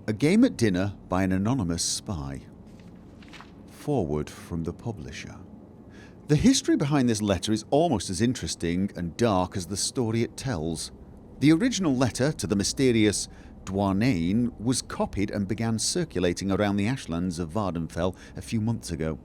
A game at dinner by an anonymous spy. Forward from the publisher. The history behind this letter is almost as interesting and dark as the story it tells. The original letter to the mysterious Dwayne was copied and began circulating around the ashlands of Vardenfell a few months ago.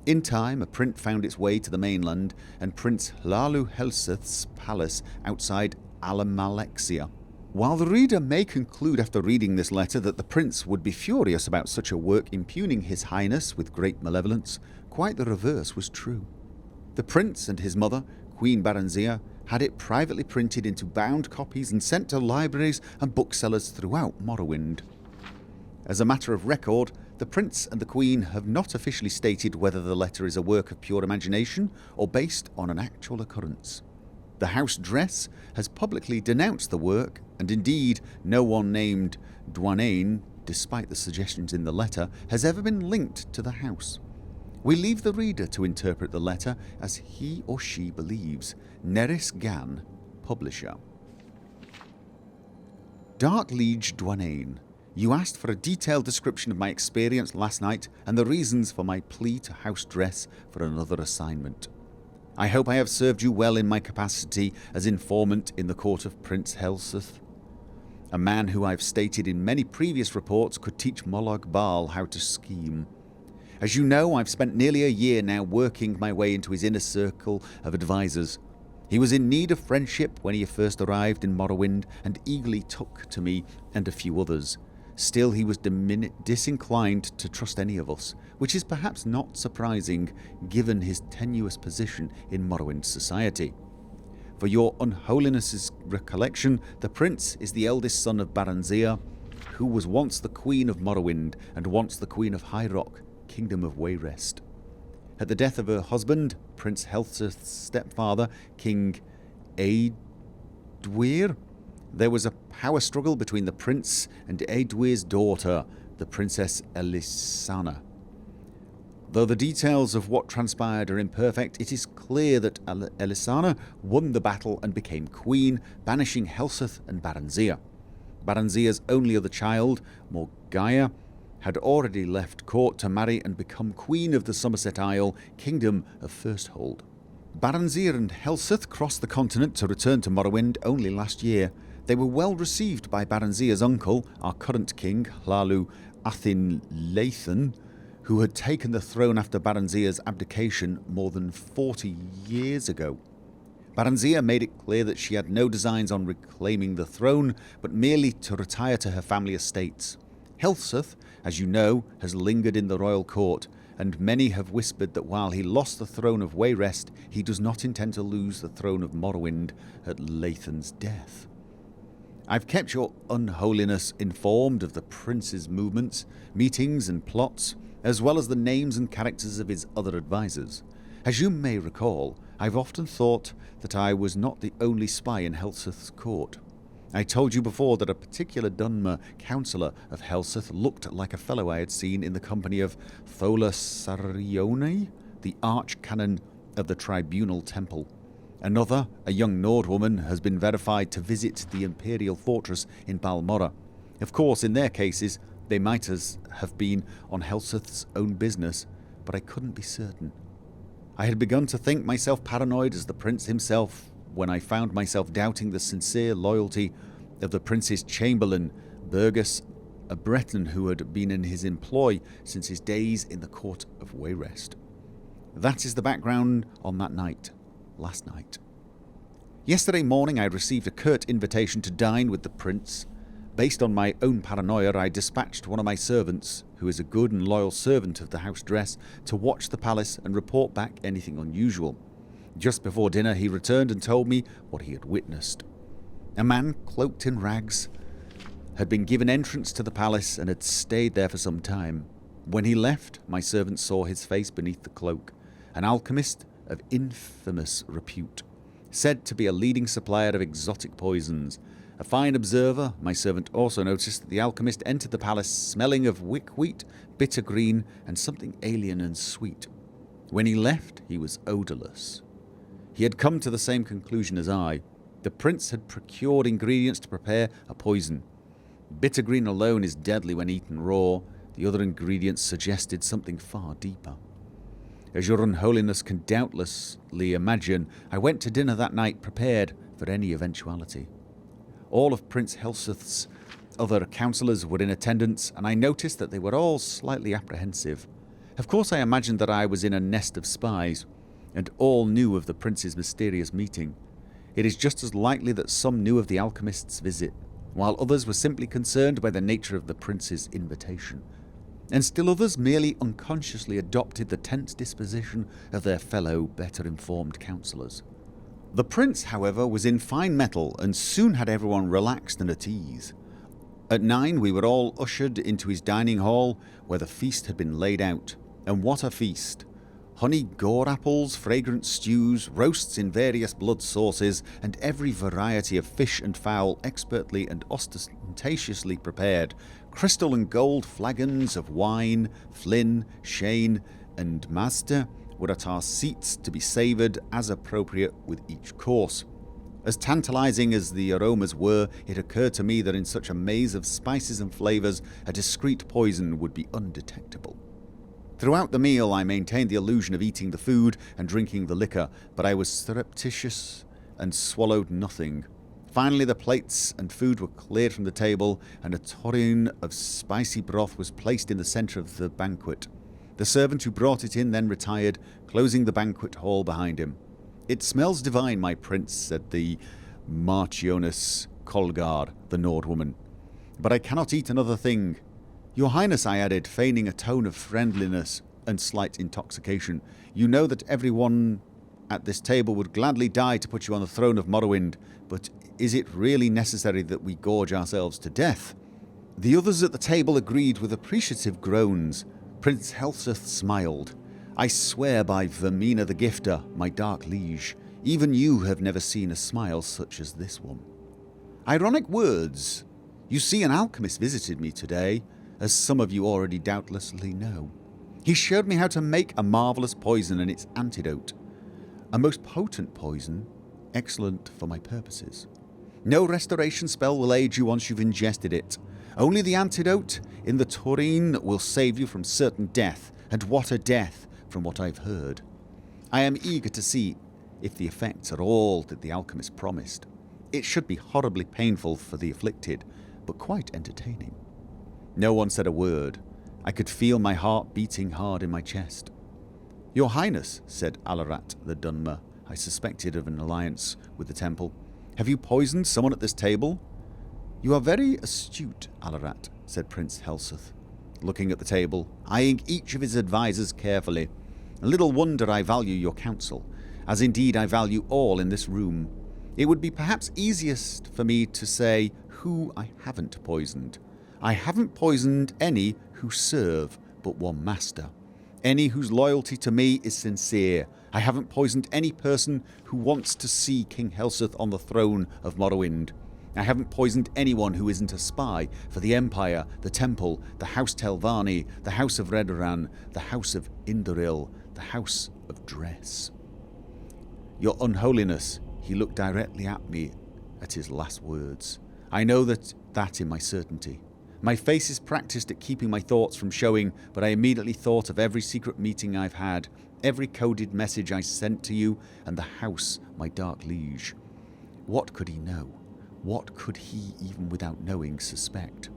In time, a print found its way to the mainland and Prince Hlalu Helseth's palace outside Alamalexia. While the reader may conclude after reading this letter that the prince would be furious about such a work impugning his highness with great malevolence, quite the reverse was true. The prince and his mother, Queen Baranzia, had it privately printed into bound copies and sent to libraries and booksellers throughout Morrowind. As a matter of record, the prince and the queen have not officially stated whether the letter is a work of pure imagination or based on an actual occurrence. The house dress has publicly denounced the work, and indeed no one named Dwayne, despite the suggestions in the letter, has ever been linked to the house. We leave the reader to interpret the letter as he or she believes. Neris Gan, publisher. Dark Liege Dwayne, you asked for a detailed description of my experience last night and the reasons for my plea to house dress for another assignment. I hope I have served you well in my capacity as informant in the court of Prince Helseth, a man who I've stated in many previous reports could teach Molag Bal how to scheme. As you know, I've spent nearly a year now working my way into his inner circle of advisors. He was in need of friendship when he first arrived in Morrowind and eagerly took to me and a few others. Still, he was disinclined to trust any of us, which is perhaps not surprising given his tenuous position in Morrowind society. For your unholiness's recollection, the prince is the eldest son of Baranzia, who was once the queen of Morrowind and once the queen of High Rock, kingdom of Wayrest. At the death of her husband, Prince Helseth's stepfather, King Eadwyr, there was a power struggle between the prince and Eadwyr's daughter, the Princess Elisana. Though the details of what transpired are imperfect, it is clear that Elisana won the battle and became queen, banishing Helseth and Baranzia. Baranzia's only other child, Morgaya, had already left court to marry and become queen of the Somerset Isle, kingdom of Firsthold. Baranzia and Helseth crossed the continent to return to Morrowind only last year. They were well received by Baranzia's uncle, our current king, Hlalu Athin-Lathan, who had taken the throne after Baranzia's abdication more than 40 years ago. Baranzia made it clear that she had no designs on reclaiming the throne, but merely to retire to her family estates. Helseth, as you know, has lingered in the royal court, and many have whispered that while he lost the throne of Wayrest, he does not intend to lose the throne of Morrowind at Lathan's death. I've kept your unholiness informed of the prince's movements, meetings and plots, as well as the names and characters of his other advisors. As you may recall, I've often thought that I was not the only spy in Helseth's court. I told you before that a particular Dunmer councillor of Helseth looked like a fellow I had seen in the company of Thola Sarione, the arch-canon of the Tribunal Temple. Another, a young Nord woman, has been verified to visit the Imperial Fortress in Balmorra. Of course, in their cases, they might have been on Helseth's own business, but I couldn't be certain. I had begun to think myself paranoid as the prince himself when I found myself doubting the sincere loyalty of the prince's chamberlain, Burgess, a Breton who had been in his employ since his days in the court of Wayrest. That is the background on that night, last night. Yesterday morning I received a curt invitation to dine with the prince. Based on my own paranoia, I dispatched one of my servants, who is a good and loyal servant of the house dress, to watch the palace and report back anything unusual. Just before dinner he returned and told me what he had witnessed. A man cloaked in rags had been given entrance to the palace and had stayed there for some time. When he left, my servant saw his face beneath the cloak. An alchemist of infamous repute, said to be a leading supplier of exotic poisons. A fine observer, my servant also noticed that the alchemist entered the palace smelling of wick-wheat, bitter green, and something alien and sweet. When he left, he was odourless. He had come to the same conclusion as I. The prince had procured ingredients to prepare a poison. Bitter green alone is deadly when eaten raw. The other ingredients suggested something far deeper. As your unholiness can doubtlessly imagine, I went to dinner that night prepared for any eventuality. All of Prince Helseth's other councillors were in attendance, and I noticed that they were all slightly apprehensive. Of course I imagined that I was in a nest of spies, and all knew of the prince's mysterious meeting. It is just as likely that some knew of the alchemist's visit, while others were simply concerned by the nature of the prince's invitation. And still others merely unconsciously adopted the tense disposition of their fellow, better-informed councillors. The prince, however, was in fine mettle and soon had everyone relaxed and at ease. At 9 we were all ushered into his dining hall, where the feast had been laid out. And what a feast! Honey gore apples, fragrant stews, roasts in various blood sauces, and every variety of fish and fowl expertly and ostentatiously prepared. Crystal and gold flagons of wine, Flynn, Shane, and Mazda were at our seats to be savoured as appropriate with each course. As tantalising as the aromas were, it occurred to me that in such a maze of spices and flavours, a discreet poison would be undetectable. Throughout the meal I maintained the illusion of eating the food and drinking the liquor, but I was surreptitious and swallowed nothing. Finally the plates and food were cleared from the table, and a tureen of spicy broth was placed in the centre of the banquet. The servant who brought it in then retired, closing the banquet hall behind him. "It smells divine, my prince," said the Marchioness Kolgard, the Nordwoman, "but I cannot eat another thing." "Your Highness," I added, feigning a tone of friendliness and slight intoxication, "you know that everyone at this table would gladly die to put you on the throne of Morrowind, but is it really necessary that we gorge ourselves to death?" The others at the table agreed with appreciative groans. Prince Helseth smiled. "I swear by Vermina the Gifter, my dark liege, even you have never seen a smile such as this one." Ironic words. You see, an alchemist visited me today, as some of you already doubtlessly know. He showed me how to make a marvellous poison and its antidote. A most potent poison, excellent for my purposes. No restoration spell will aid you once you've ingested it. Only the antidote in the tureen will save you from certain death, and what a death, from what I've heard. I am eager to see if the effects are all that the alchemist promised. It should be horribly painful for the afflicted, but quite entertaining. No one said a word. I could feel my heart beating hard in my chest. "Your Highness," said Alarat the Dunmer, I suspected of an alliance with the temple, "have you poisoned someone at this table?" "You are very astute, Alarat," said Prince Helseth, looking at the table, eyeing each of his advisers carefully. "Little wonder I value your counsel, as indeed I value all in this room. It would be perhaps easiest for me to say who I haven't poisoned. I haven't poisoned any who serve but one master. Any whose loyalty to me is sincere. I haven't poisoned any person who wants to see King Helseth on the throne of Morrowind. I haven't poisoned anyone who isn't a spy for the Empire, the Temple, the House Telvanni, the House of Redoran, the House of Indoril, the House of Dress. Your Unholiness," he looked directly at me at his last words. "I know that in my certainty. My face is practiced at keeping my thoughts from showing, but I immediately thought of every secret meeting I've had, every coded message I sent to you, and the house, my dark liege. What could he know? What could he, even without knowing, suspect?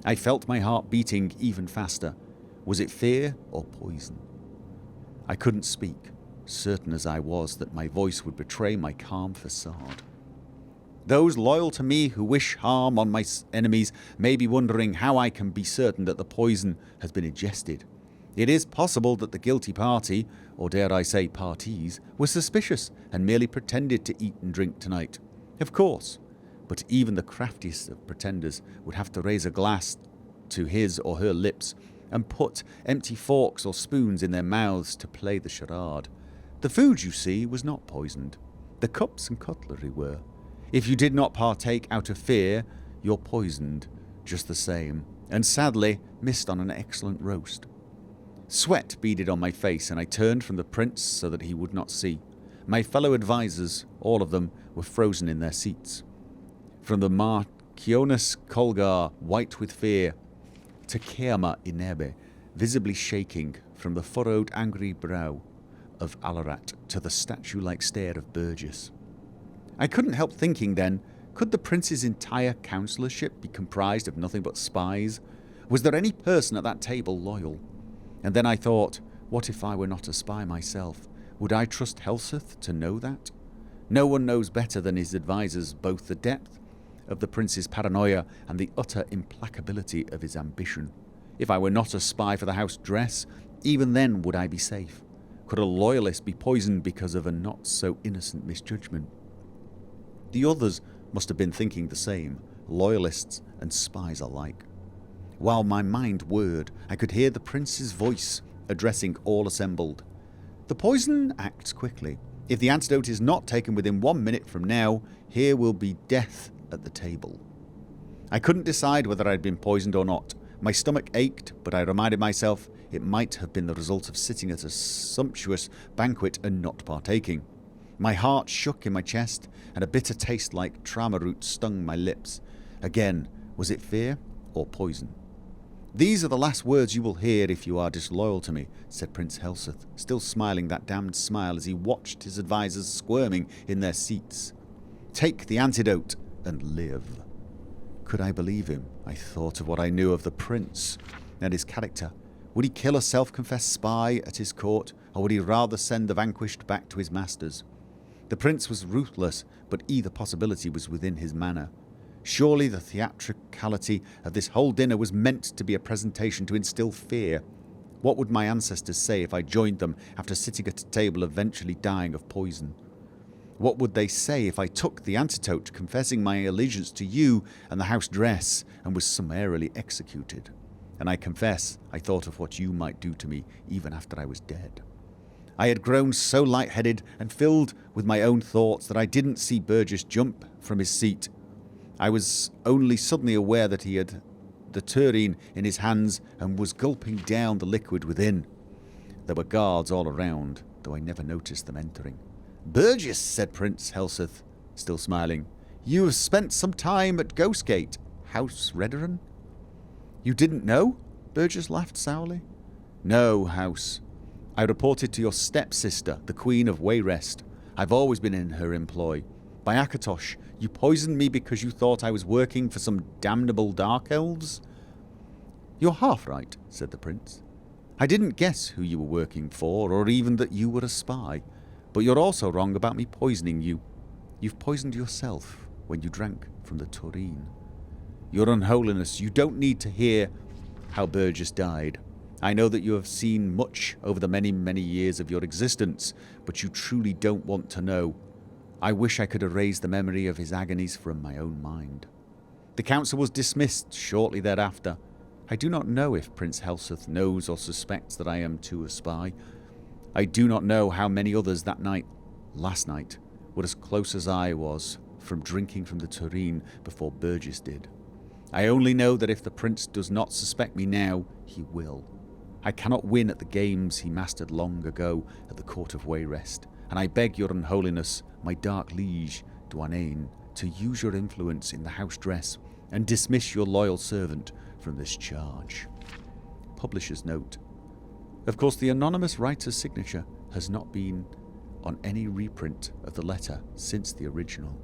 I felt my heart beating even faster. Was it fear or poison? I couldn't speak, certain as I was that my voice would betray my calm facade. Those loyal to me who wish harm on my enemies may be wondering how I can be certain that the poison has been ingested. It is possible that the guilty party, or dare I say parties, were suspicious and merely pretended to eat and drink tonight. Of course, but even the craftiest of pretenders would have to raise a glass to his or her lips and put empty forks or spoons in their mouths to play the charade. The food, you see, was not poisoned. The cups and cutlery were. If you did not partake out of fear, you're poisoned just the same, and sadly missed on an excellent roast. Sweat beaded on my face, and I turned from the prince so that he would not see. My fellow advisers, all of them, were frozen in their seats. From the Kionis Colgar, white with fear, Tekeama Inebe, visibly shaking from the furrowed angry brow of Alarat to the statue-like stare of Burgess. I couldn't help thinking then, could the prince's entire councillorship be comprised of nothing but spies? Was there any person at that table loyal? And then I thought, what if I were not a spy myself? Would I trust Helseth to know that? No one knows better than his advisers both the depth of the prince's paranoia and the utter implacability of his ambition. If I were not a spy for the house dress, even then would I be safe? Could a loyalist be poisoned because of a not-so-innocent misjudgment? The others must have been thinking the same, loyalists and spies alike. While my mind whirred, I could hear the prince's voice addressing all assembled. The poison acts quickly. If the antidote is not taken within 1 minute from now, here will be death at the table. I couldn't decide whether I'd been poisoned or not. My stomach ached, but I reminded myself it might have been the result of sitting at a sumptuous banquet and not partaking. My heart shook in my chest, and a bitter taste like trama root stung my lips. Again, was it fear or poison? "These are the last words you will hear if you are disloyal to me," said Prince Helseth, still smiling that damned smile as he watched his advisers squirming in their seats. "Take the antidote and live." Could I believe him? I thought of what I knew of the prince and his character. Would he kill a self-confessed spy at his court, or would he rather send the vanquished back to his masters? The prince was ruthless, but either possibility was within his manner. Surely the theatricality of this whole dinner was meant to be a presentation to instill fear. What would my ancestors say if I joined them after sitting at a table eventually dying of poison? What would they say if I took the antidote, confessing my allegiance to you and the house dress, and was summarily executed? And I confess, I thought of what you might do to me even after I was dead. I had grown so light-headed and filled with my own thoughts that I didn't see Burgess jump from his seat. I was only suddenly aware that he had the tureen in his hands and was gulping down the liquid within. There were guards all around, though I never noticed them entering. "Burgess," said Prince Helseth, still smiling, "you have spent some time at Ghostgate, House Redoran?" "You didn't know?" Burgess laughed sourly. "No, House. I reported to your stepsister, the Queen of Wayrest. I've always been in her employ. By Akatosh, you poisoned me because you thought I was working for some damnable dark elves?" "You're half right," said the prince. "I didn't guess who you were working for, or even that you were a spy. But you're also wrong about me poisoning you. You've poisoned yourself when you drank from the tureen. Your Unholiness, you don't need to hear how Burgess died. I know that you have seen much over the many, many years of your existence, but you truly don't want to know. I wish I could erase the memory of his agonies from my own mind." The council was dismissed shortly thereafter. I do not know if Prince Helseth knows or suspects that I am too a spy. I do not know how many others that night, last night, were as close as I was from drinking from the tureen before Burgess did. I only know that if the prince does not suspect me now, he will. I cannot win at the games he mastered long ago at the court of Wayrest, and I beg your Unholiness, my dark liege, Dwayne, to use your influence in the house dress and dismiss your loyal servant from this charge. Publisher's note. Of course, the anonymous writer's signature has not been on any reprint of the letter since the original.